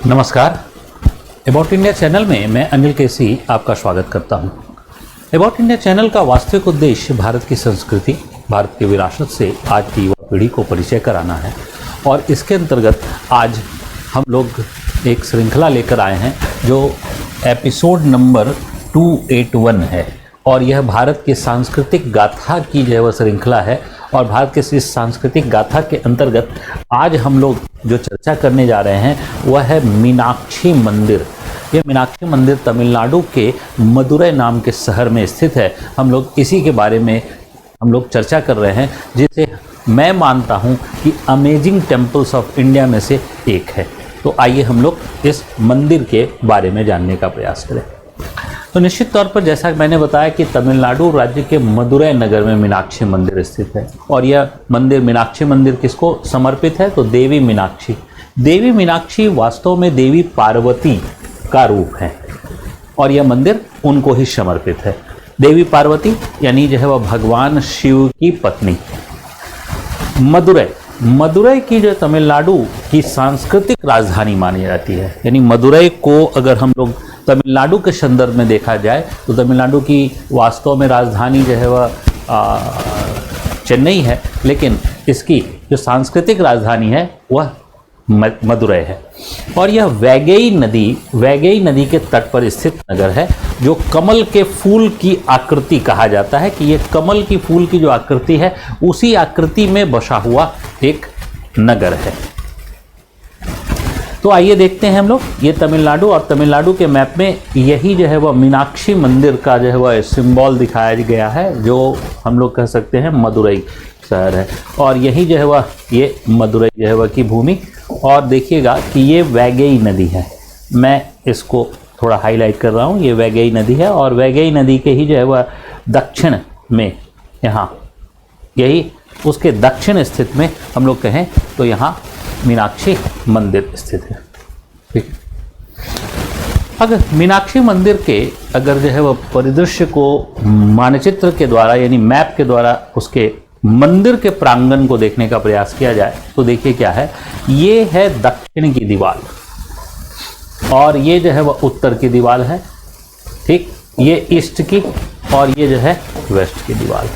नमस्कार। About India channel में मैं अनिल केसी आपका स्वागत करता हूं। अबाउट इंडिया चैनल का वास्तविक उद्देश्य भारत की संस्कृति, भारत की विरासत से आज की युवा पीढ़ी को परिचय कराना है और इसके अंतर्गत आज हम लोग एक श्रृंखला लेकर आए हैं जो एपिसोड नंबर 281 है और यह भारत की सांस्कृतिक गाथा की जो है वह श्रृंखला है। और भारत के इस सांस्कृतिक गाथा के अंतर्गत आज हम लोग जो चर्चा करने जा रहे हैं वह है मीनाक्षी मंदिर। ये मीनाक्षी मंदिर तमिलनाडु के मदुरै नाम के शहर में स्थित है। हम लोग इसी के बारे में हम लोग चर्चा कर रहे हैं, जिसे मैं मानता हूँ कि अमेजिंग टेम्पल्स ऑफ इंडिया में से एक है। तो आइए हम लोग इस मंदिर के बारे में जानने का प्रयास करें। तो निश्चित तौर पर जैसा कि मैंने बताया कि तमिलनाडु राज्य के मदुरै नगर में मीनाक्षी मंदिर स्थित है और यह मंदिर मीनाक्षी मंदिर किसको समर्पित है? तो देवी मीनाक्षी। देवी मीनाक्षी वास्तव में देवी पार्वती का रूप है और यह मंदिर उनको ही समर्पित है। देवी पार्वती यानी जो है वह भगवान शिव की पत्नी। मदुरै की जो तमिलनाडु की सांस्कृतिक राजधानी मानी जाती है। यानी मदुरै को अगर हम लोग तमिलनाडु के संदर्भ में देखा जाए तो तमिलनाडु की वास्तव में राजधानी जो है वह चेन्नई है, लेकिन इसकी जो सांस्कृतिक राजधानी है वह मदुरै है। और यह वैगई नदी के तट पर स्थित नगर है, जो कमल के फूल की आकृति कहा जाता है कि ये कमल की फूल की जो आकृति है उसी आकृति में बसा हुआ एक नगर है। तो आइए देखते हैं हम लोग ये तमिलनाडु, और तमिलनाडु के मैप में यही जो है वह मीनाक्षी मंदिर का जो है वह सिंबल दिखाया गया है, जो हम लोग कह सकते हैं मदुरै शहर है। और यही जो है वह ये मदुरै जो है वह की भूमि। और देखिएगा कि ये वैगई नदी है, मैं इसको थोड़ा हाईलाइट कर रहा हूँ। ये वैगई नदी है और वैगई नदी के ही जो है वह दक्षिण में यहाँ यही उसके दक्षिण स्थित में हम लोग कहें तो यहाँ मीनाक्षी मंदिर स्थित है। ठीक, अगर मीनाक्षी मंदिर के अगर जो है वह परिदृश्य को मानचित्र के द्वारा यानी मैप के द्वारा उसके मंदिर के प्रांगण को देखने का प्रयास किया जाए तो देखिए क्या है। ये है दक्षिण की दीवार और ये जो है वह उत्तर की दीवार है। ठीक, ये ईस्ट की और ये जो है वेस्ट की दीवार,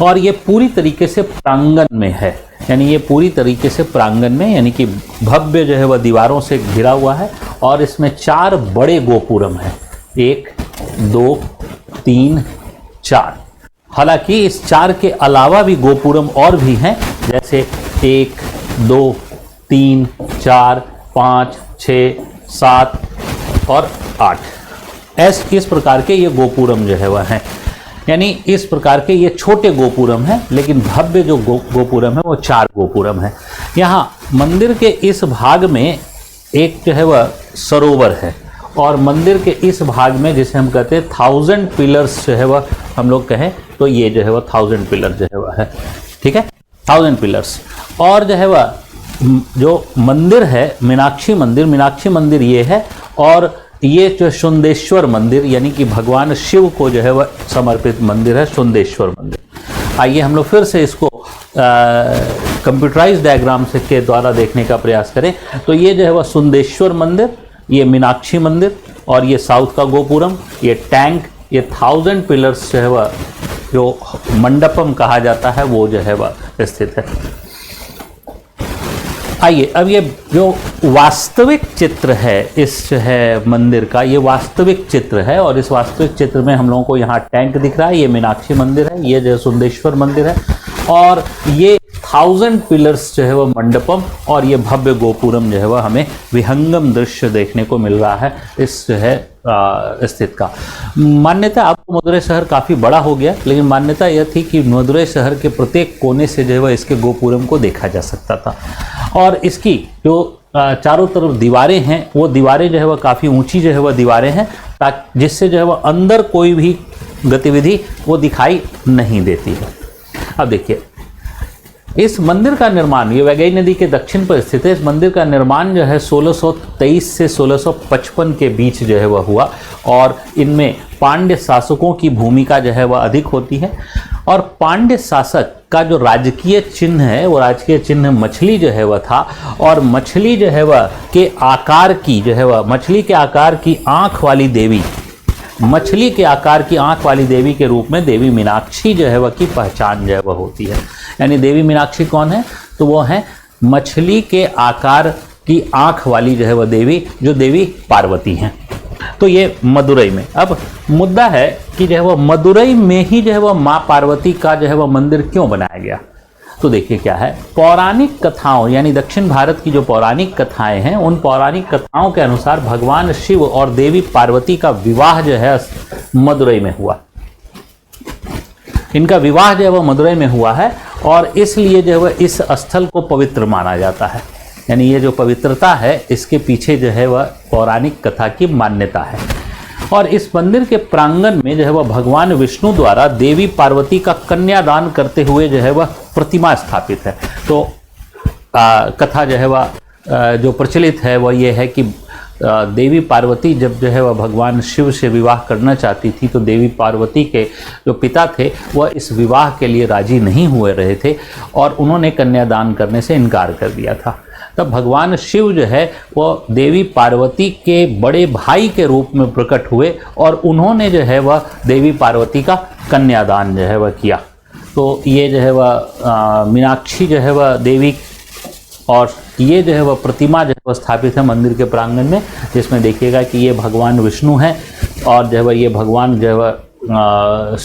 और ये पूरी तरीके से प्रांगण में है। यानी ये पूरी तरीके से प्रांगण में यानी कि भव्य जो है वह दीवारों से घिरा हुआ है और इसमें 4 बड़े गोपुरम हैं, 1 2 3 4। हालांकि इस 4 के अलावा भी गोपुरम और भी हैं, जैसे 1 2 3 4 5 6 7 और 8। इस प्रकार के ये गोपुरम जो है वह हैं। यानी इस प्रकार के ये छोटे गोपुरम हैं, लेकिन भव्य जो गोपुरम है वो 4 गोपुरम है। यहाँ मंदिर के इस भाग में एक जो है वह सरोवर है और मंदिर के इस भाग में जिसे हम कहते हैं 1000 पिलर्स जो है वह हम लोग कहें तो ये जो है वह 1000 पिलर जो है वह है। ठीक है, 1000 पिलर्स। और जो है वह जो मंदिर है मीनाक्षी मंदिर ये है। और ये जो सुंदेश्वर मंदिर यानी कि भगवान शिव को जो है वह समर्पित मंदिर है, सुंदेश्वर मंदिर। आइए हम लोग फिर से इसको कंप्यूटराइज डायग्राम से के द्वारा देखने का प्रयास करें तो ये जो है वह सुंदेश्वर मंदिर, ये मीनाक्षी मंदिर और ये साउथ का गोपुरम, ये टैंक, ये 1000 पिलर्स जो है वह जो मंडपम कहा जाता है वो जो है वह स्थित है। आइए अब ये जो वास्तविक चित्र है इस जो है मंदिर का, ये वास्तविक चित्र है और इस वास्तविक चित्र में हम लोगों को यहाँ टैंक दिख रहा है, ये मीनाक्षी मंदिर है, ये जो सुंदेश्वर मंदिर है और ये 1000 पिलर्स जो है वह मंडपम और ये भव्य गोपुरम जो है वह हमें विहंगम दृश्य देखने को मिल रहा है इस जो है स्थित का। मान्यता, अब मदुरै शहर काफ़ी बड़ा हो गया, लेकिन मान्यता यह थी कि मदुरै शहर के प्रत्येक कोने से जो है वह इसके गोपुरम को देखा जा सकता था। और इसकी जो चारों तरफ दीवारें हैं वो दीवारें जो है वह काफ़ी ऊंची जो है वह दीवारें हैं, ताकि जिससे जो है वह अंदर कोई भी गतिविधि वो दिखाई नहीं देती है। अब देखिए इस मंदिर का निर्माण, ये वैगई नदी के दक्षिण पर स्थित है। इस मंदिर का निर्माण जो है 1623 से 1655 के बीच जो है वह हुआ और इनमें पांड्य शासकों की भूमिका जो है वह अधिक होती है। और पांड्य शासक का जो राजकीय चिन्ह है वो राजकीय चिन्ह मछली जो है वह था, और मछली जो है वह के आकार की जो है वह मछली के आकार की आँख वाली देवी, मछली के आकार की आँख वाली देवी के रूप में देवी मीनाक्षी जो है वह की पहचान जो है वह होती है। यानी देवी मीनाक्षी कौन है, तो वो है मछली के आकार की आँख वाली जो है वह देवी, जो देवी पार्वती हैं। तो ये मदुरई में। अब मुद्दा है कि जो है वह मदुरई में ही जो है वह माँ पार्वती का जो है वह मंदिर क्यों बनाया गया। तो देखिए क्या है, पौराणिक कथाओं यानी दक्षिण भारत की जो पौराणिक कथाएं हैं, उन पौराणिक कथाओं के अनुसार भगवान शिव और देवी पार्वती का विवाह जो है मदुरई में हुआ। इनका विवाह जो है वह मदुरई में हुआ है, और इसलिए जो है वह इस स्थल को पवित्र माना जाता है। यानी ये जो पवित्रता है इसके पीछे जो है वह पौराणिक कथा की मान्यता है। और इस मंदिर के प्रांगण में जो है वह भगवान विष्णु द्वारा देवी पार्वती का कन्यादान करते हुए जो है वह प्रतिमा स्थापित है। तो कथा जो है वह जो प्रचलित है वह ये है कि देवी पार्वती जब जो है वह भगवान शिव से विवाह करना चाहती थी, तो देवी पार्वती के जो पिता थे वह इस विवाह के लिए राजी नहीं हुए रहे थे, और उन्होंने कन्यादान करने से इनकार कर दिया था। तब भगवान शिव जो है वो देवी पार्वती के बड़े भाई के रूप में प्रकट हुए, और उन्होंने जो है वह देवी पार्वती का कन्यादान जो है वह किया। तो ये जो है वह मीनाक्षी जो है वह देवी, और ये जो है वह प्रतिमा जो है वह स्थापित है मंदिर के प्रांगण में, जिसमें देखिएगा कि ये भगवान विष्णु हैं, और जो है वह ये भगवान जो है वह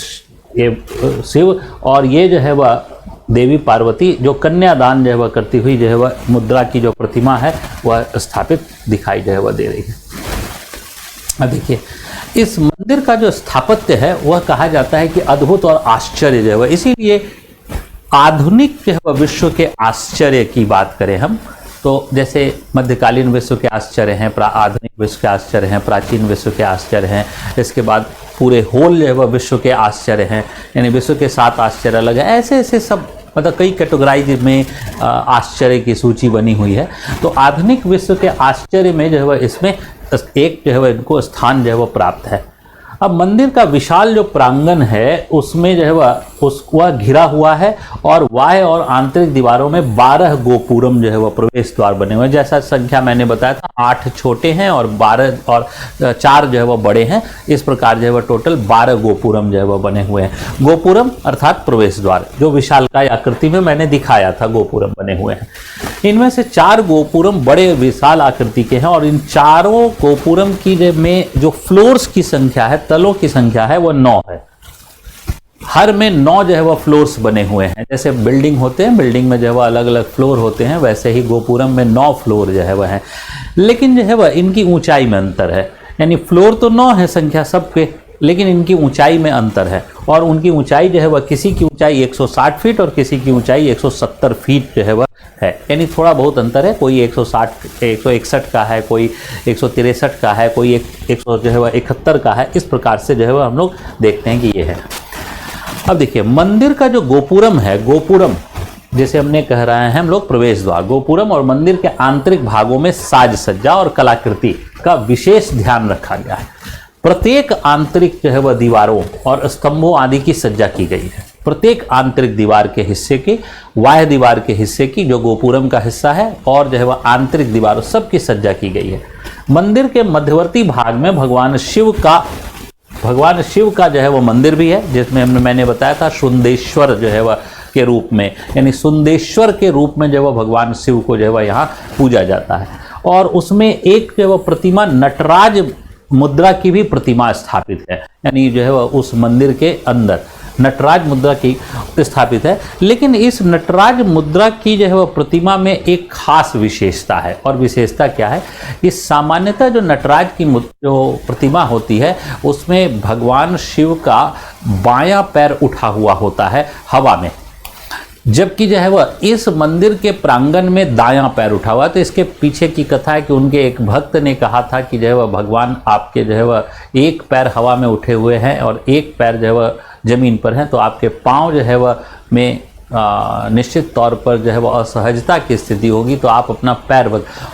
ये शिव, और ये जो है वह देवी पार्वती जो कन्यादान जो है वह करती हुई जो है वह मुद्रा की जो प्रतिमा है वह स्थापित दिखाई जो है वह दे रही है। अब देखिए इस मंदिर का जो स्थापत्य है वह कहा जाता है कि अद्भुत और आश्चर्य जो है वह, इसीलिए आधुनिक जो है वह विश्व के आश्चर्य की बात करें हम, तो जैसे मध्यकालीन विश्व के आश्चर्य हैं, आधुनिक विश्व के आश्चर्य हैं, प्राचीन विश्व के आश्चर्य हैं, इसके बाद पूरे होल जो है वह विश्व के आश्चर्य हैं, यानी विश्व के 7 आश्चर्य अलग है। ऐसे ऐसे सब मतलब कई कैटेगराइज में आश्चर्य की सूची बनी हुई है। तो आधुनिक विश्व के आश्चर्य में जो है वह इसमें एक जो है वह इनको स्थान जो है वह प्राप्त है। अब मंदिर का विशाल जो प्रांगण है उसमें जो है वह घिरा हुआ है, और बाह्य और आंतरिक दीवारों में 12 गोपुरम जो है वह प्रवेश द्वार बने हुए हैं। जैसा संख्या मैंने बताया था, 8 छोटे हैं और 12 और 4 जो है वह बड़े हैं। इस प्रकार जो है वह टोटल 12 गोपुरम जो है वह बने हुए हैं। गोपुरम अर्थात प्रवेश द्वार, जो विशालकाय आकृति में मैंने दिखाया था गोपुरम बने हुए हैं। इनमें से 4 गोपुरम बड़े विशाल आकृति के हैं, और इन चारों गोपुरम की में जो फ्लोर्स की संख्या है, तलों की संख्या है, वह 9 है। हर में 9 जो है वह फ्लोर्स बने हुए हैं। जैसे बिल्डिंग होते हैं, बिल्डिंग में जो है वह अलग अलग फ्लोर होते हैं, वैसे ही गोपुरम में 9 फ्लोर जो है वह है। लेकिन जो है वह इनकी ऊंचाई में अंतर है, यानी फ्लोर तो 9 है संख्या सबके, लेकिन इनकी ऊंचाई में अंतर है। और उनकी ऊंचाई जो है वह, किसी की ऊंचाई 160 फीट और किसी की ऊंचाई 170 फीट जो है वह है, यानी थोड़ा बहुत अंतर है। कोई 161 का है, कोई 163 का है, कोई 100 जो है वह 71 का है। इस प्रकार से जो है वह हम लोग देखते हैं कि ये है। अब देखिए मंदिर का जो गोपुरम है, गोपुरम जैसे हमने कह रहे हैं हम लोग प्रवेश द्वार, गोपुरम और मंदिर के आंतरिक भागों में साज सज्जा और कलाकृति का विशेष ध्यान रखा गया है। प्रत्येक आंतरिक जो है वह दीवारों और स्तंभों आदि की सज्जा की गई है। प्रत्येक आंतरिक दीवार के हिस्से की, बाह्य दीवार के हिस्से की, जो गोपुरम का हिस्सा है, और जो है वह आंतरिक दीवारों सबकी सज्जा की गई है। मंदिर के मध्यवर्ती भाग में भगवान शिव का जो है वह मंदिर भी है, जिसमें मैंने बताया था सुंदेश्वर जो है वह के रूप में, यानी सुंदेश्वर के रूप में जो है भगवान शिव को जो है वह यहाँ पूजा जाता है। और उसमें एक जो है वह प्रतिमा नटराज मुद्रा की भी प्रतिमा स्थापित है, यानी जो है वह उस मंदिर के अंदर नटराज मुद्रा की स्थापित है। लेकिन इस नटराज मुद्रा की जो है वह प्रतिमा में एक खास विशेषता है, और विशेषता क्या है, इस सामान्यतः जो नटराज की जो प्रतिमा होती है उसमें भगवान शिव का बायां पैर उठा हुआ होता है हवा में, जबकि जो है वह इस मंदिर के प्रांगण में दायां पैर उठा हुआ। तो इसके पीछे की कथा है कि उनके एक भक्त ने कहा था कि जो है वह भगवान आपके जो है वह एक पैर हवा में उठे हुए हैं और एक पैर जो है वह जमीन पर हैं, तो आपके पाँव जो है वह में निश्चित तौर पर जो है वह असहजता की स्थिति होगी, तो आप अपना पैर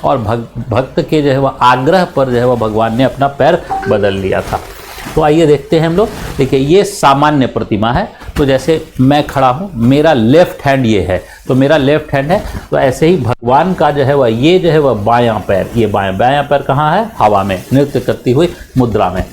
और भक्त के जो है वह आग्रह पर जो है वह भगवान ने अपना पैर बदल लिया था। तो आइए देखते हैं हम लोग। देखिए ये सामान्य प्रतिमा है, तो जैसे मैं खड़ा हूँ, मेरा लेफ्ट हैंड ये है, तो मेरा लेफ्ट हैंड है, तो ऐसे ही भगवान का जो है वह ये जो है वह बायां पैर, ये बायां पैर कहाँ है? हवा में नृत्य करती हुई मुद्रा में।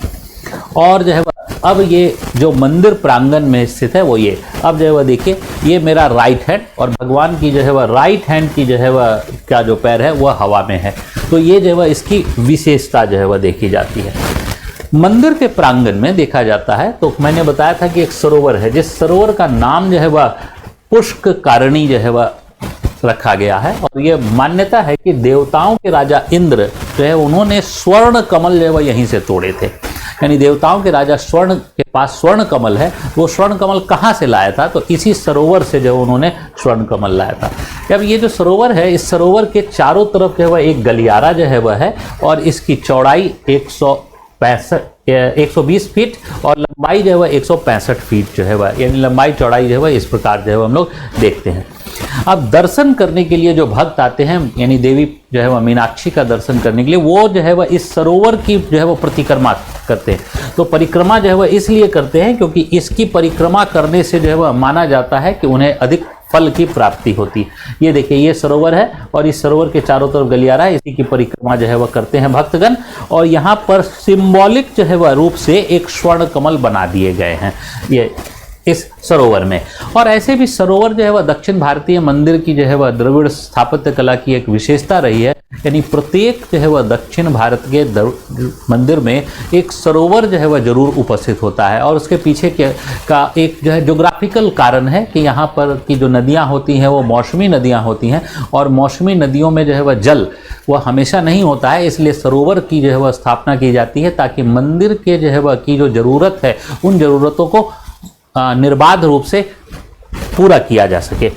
और जो है अब ये जो मंदिर प्रांगण में स्थित है वो ये, अब जो है वह देखिए ये मेरा राइट हैंड और भगवान की जो है वह राइट हैंड की जो है वह क्या जो पैर है वह हवा में है। तो ये जो है वह इसकी विशेषता जो है वह देखी जाती है। मंदिर के प्रांगण में देखा जाता है तो मैंने बताया था कि एक सरोवर है, जिस सरोवर का नाम जो है वह पुष्करणी जो है वह रखा गया है। और ये मान्यता है कि देवताओं के राजा इंद्र जो है उन्होंने स्वर्ण कमल जो है वह यहीं से तोड़े थे। यानी देवताओं के राजा स्वर्ण के पास स्वर्ण कमल है, वो स्वर्ण कमल कहाँ से लाया था? तो इसी सरोवर से जो उन्होंने स्वर्ण कमल लाया था। अब ये जो सरोवर है, इस सरोवर के चारों तरफ जो है वह एक गलियारा जो है वह है और इसकी चौड़ाई 120 फीट और लंबाई जो है वह 165 फीट जो है वह, यानी लंबाई चौड़ाई जो है वह इस प्रकार जो है वह हम लोग देखते हैं। अब दर्शन करने के लिए जो भक्त आते हैं, यानी देवी जो है वह मीनाक्षी का दर्शन करने के लिए, वो जो है वह इस सरोवर की जो है वह परिक्रमा करते हैं। तो परिक्रमा जो है वह इसलिए करते हैं क्योंकि इसकी परिक्रमा करने से जो है वह माना जाता है कि उन्हें अधिक फल की प्राप्ति होती है। ये देखिए ये सरोवर है और इस सरोवर के चारों तरफ गलियारा है, इसी की परिक्रमा जो है वह करते हैं भक्तगण। और यहाँ पर सिंबॉलिक जो है वह रूप से एक स्वर्ण कमल बना दिए गए हैं ये इस सरोवर में। और ऐसे भी सरोवर जो है वह दक्षिण भारतीय मंदिर की जो है वह द्रविड़ स्थापत्य कला की एक विशेषता रही है। यानी प्रत्येक जो है वह दक्षिण भारत के मंदिर में एक सरोवर जो है वह जरूर उपस्थित होता है। और उसके पीछे का एक जो है ज्योग्राफिकल कारण है कि यहाँ पर की जो नदियाँ होती हैं वो मौसमी नदियाँ होती हैं और मौसमी नदियों में जो है वह जल वह हमेशा नहीं होता है, इसलिए सरोवर की जो है वह स्थापना की जाती है ताकि मंदिर के जो है वह की जो ज़रूरत है उन ज़रूरतों को निर्बाध रूप से पूरा किया जा सके।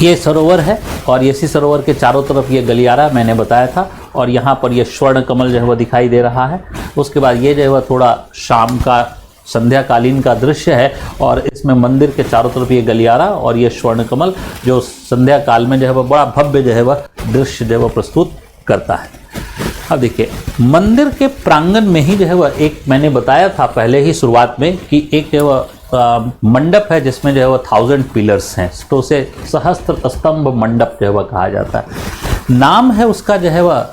ये सरोवर है और इसी सरोवर के चारों तरफ ये गलियारा मैंने बताया था और यहाँ पर ये स्वर्ण कमल जो है वह दिखाई दे रहा है। उसके बाद ये जो है वह थोड़ा शाम का संध्या कालीन का दृश्य है और इसमें मंदिर के चारों तरफ ये गलियारा और ये स्वर्ण कमल जो संध्या काल में जो है वह बड़ा भव्य जो है वह दृश्य जो है वह प्रस्तुत करता है। अब देखिए मंदिर के प्रांगण में ही जो है वह एक मैंने बताया था पहले ही शुरुआत में कि एक जो है मंडप है जिसमें जो है वह 1000 पिलर्स हैं, तो उसे सहस्त्र स्तंभ मंडप जो है वह कहा जाता है। नाम है उसका जो है वह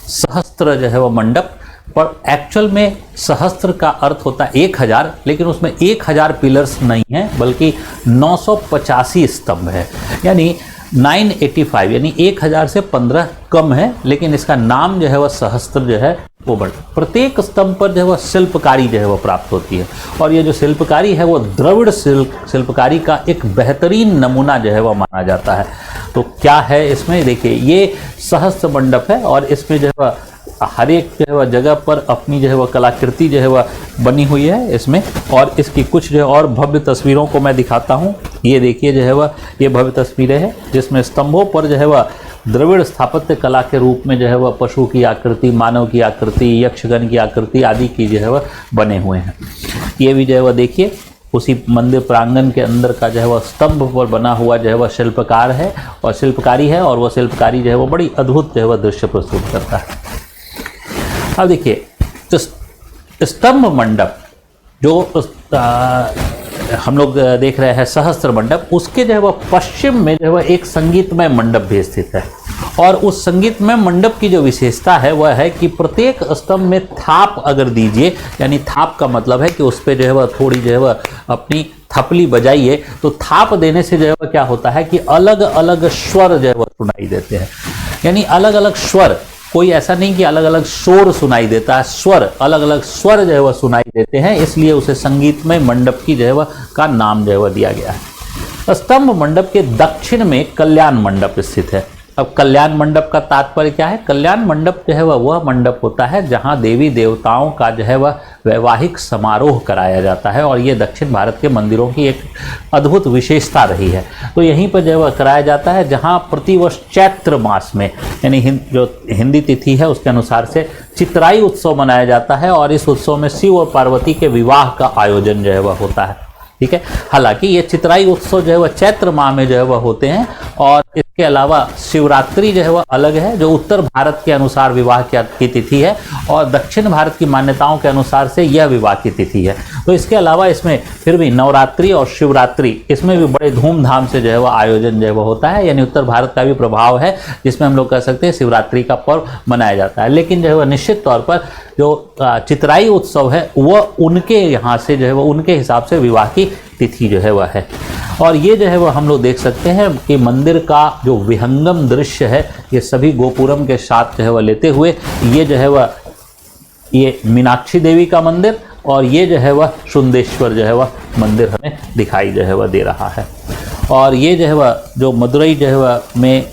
सहस्त्र जो है वह मंडप, पर एक्चुअल में सहस्त्र का अर्थ होता है 1000, लेकिन उसमें 1000 पिलर्स नहीं है बल्कि 985 स्तंभ है, यानी 985, यानी 1000 से 15 कम है, लेकिन इसका नाम जो है वह सहस्त्र जो है वो बड़ा। प्रत्येक स्तंभ पर जो है वह शिल्पकारी जो है वह प्राप्त होती है और ये जो शिल्पकारी है वो द्रविड़ शिल्पकारी का एक बेहतरीन नमूना जो है वह माना जाता है। तो क्या है इसमें देखिए ये सहस्त्र मंडप है और इसमें जो है वह हर एक जो है वह जगह पर अपनी जो है वह कलाकृति जो है वह बनी हुई है इसमें। और इसकी कुछ जो है और भव्य तस्वीरों को मैं दिखाता हूँ। ये देखिए जो है वह ये भव्य तस्वीरें हैं जिसमें स्तंभों पर जो है वह द्रविड़ स्थापत्य कला के रूप में जो है वह पशु की आकृति, मानव की आकृति, यक्षगण की आकृति आदि की जो है वह बने हुए हैं। ये भी जो है वह देखिए उसी मंदिर प्रांगण के अंदर का जो है वह स्तंभ पर बना हुआ जो है वह शिल्पकार है और शिल्पकारी है और वह शिल्पकारी जो है वह बड़ी अद्भुत जो है वह दृश्य प्रस्तुत करता है। अब देखिए तो स्तंभ मंडप जो हम लोग देख रहे हैं सहस्त्र मंडप, उसके जो है वह पश्चिम में जो है वह एक संगीतमय मंडप भी स्थित है और उस संगीतमय मंडप की जो विशेषता है वह है कि प्रत्येक स्तंभ में थाप अगर दीजिए, यानी थाप का मतलब है कि उस पर जो है वह थोड़ी जो है वह अपनी थपली बजाइए, तो थाप देने से जो है वह क्या होता है कि अलग अलग स्वर जो है वह सुनाई देते हैं। यानी अलग अलग स्वर, कोई ऐसा नहीं कि अलग अलग शोर सुनाई देता है, स्वर अलग अलग स्वर जो है वह सुनाई देते हैं, इसलिए उसे संगीतमय मंडप की जो है वह का नाम जो है वह दिया गया है। स्तंभ मंडप के दक्षिण में कल्याण मंडप स्थित है। अब कल्याण मंडप का तात्पर्य क्या है? कल्याण मंडप जो है वह मंडप होता है जहां देवी देवताओं का जो है वह वैवाहिक समारोह कराया जाता है और ये दक्षिण भारत के मंदिरों की एक अद्भुत विशेषता रही है। तो यहीं पर जो है वह कराया जाता है जहां प्रतिवर्ष चैत्र मास में, यानी जो हिंदी तिथि है उसके अनुसार से चित्राई उत्सव मनाया जाता है और इस उत्सव में शिव और पार्वती के विवाह का आयोजन जो है वह होता है। ठीक है, हालांकि ये चित्राई उत्सव जो है वह चैत्र माह में जो है वह होते हैं और के अलावा शिवरात्रि जो है वह अलग है, जो उत्तर भारत के अनुसार विवाह की तिथि है, और दक्षिण भारत की मान्यताओं के अनुसार से यह विवाह की तिथि है। तो इसके अलावा इसमें फिर भी नवरात्रि और शिवरात्रि, इसमें भी बड़े धूमधाम से जो है वह आयोजन जो है वह होता है, यानी उत्तर भारत का भी प्रभाव है, जिसमें हम लोग कह सकते हैं शिवरात्रि का पर्व मनाया जाता है। लेकिन जो है वह निश्चित तौर पर जो चितराई उत्सव है वह उनके यहाँ से जो है वह उनके हिसाब से विवाह की तिथि जो है वह है। और ये जो है वह हम लोग देख सकते हैं कि मंदिर का जो विहंगम दृश्य है, ये सभी गोपुरम के साथ जो है वह लेते हुए, ये जो है वह ये मीनाक्षी देवी का मंदिर और ये जो है वह शुंदेश्वर जो है वह मंदिर हमें दिखाई जो है वह दे रहा है। और ये जो है वह जो मदुरई जो है वह में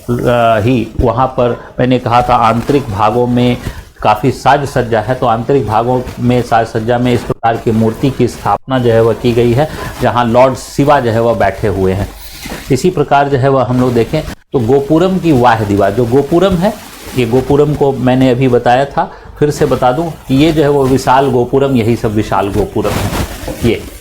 ही वहाँ पर मैंने कहा था आंतरिक भागों में काफ़ी साज सज्जा है, तो आंतरिक भागों में साज सज्जा में इस प्रकार की मूर्ति की स्थापना जो है वह की गई है, जहाँ लॉर्ड शिवा जो है वह बैठे हुए हैं। इसी प्रकार जो है वह हम लोग देखें तो गोपुरम की वाह दीवार, जो गोपुरम है, ये गोपुरम को मैंने अभी बताया था, फिर से बता दूं कि ये जो है वो विशाल गोपुरम, यही सब विशाल गोपुरम है।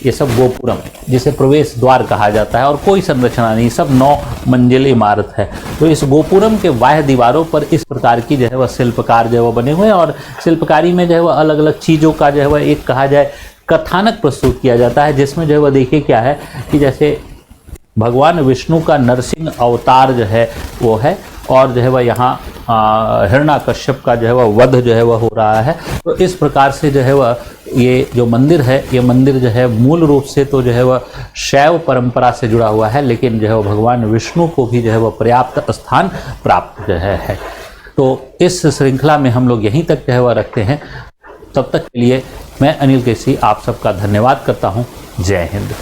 ये सब गोपुरम, जिसे प्रवेश द्वार कहा जाता है, और कोई संरचना नहीं, सब 9 मंजिल इमारत है। तो इस गोपुरम के बाह्य दीवारों पर इस प्रकार की जो है वह शिल्पकार जो है वह बने हुए हैं, और शिल्पकारी में जो है वह अलग अलग चीज़ों का जो है वह एक कहा जाए कथानक प्रस्तुत किया जाता है, जिसमें जो है वह देखिए क्या है कि जैसे भगवान विष्णु का नरसिंह अवतार जो है वो है, और जो है वह यहाँ हिरण्याकश्यप का जो है वह वध जो है वह हो रहा है। तो इस प्रकार से जो है वह ये जो मंदिर है, ये मंदिर जो है मूल रूप से तो जो है वह शैव परंपरा से जुड़ा हुआ है, लेकिन जो है वह भगवान विष्णु को भी जो है वह पर्याप्त स्थान प्राप्त जो है। तो इस श्रृंखला में हम लोग यहीं तक जो है वह रखते हैं। तब तक के लिए मैं अनिल केसी आप सबका धन्यवाद करता हूँ। जय हिंद।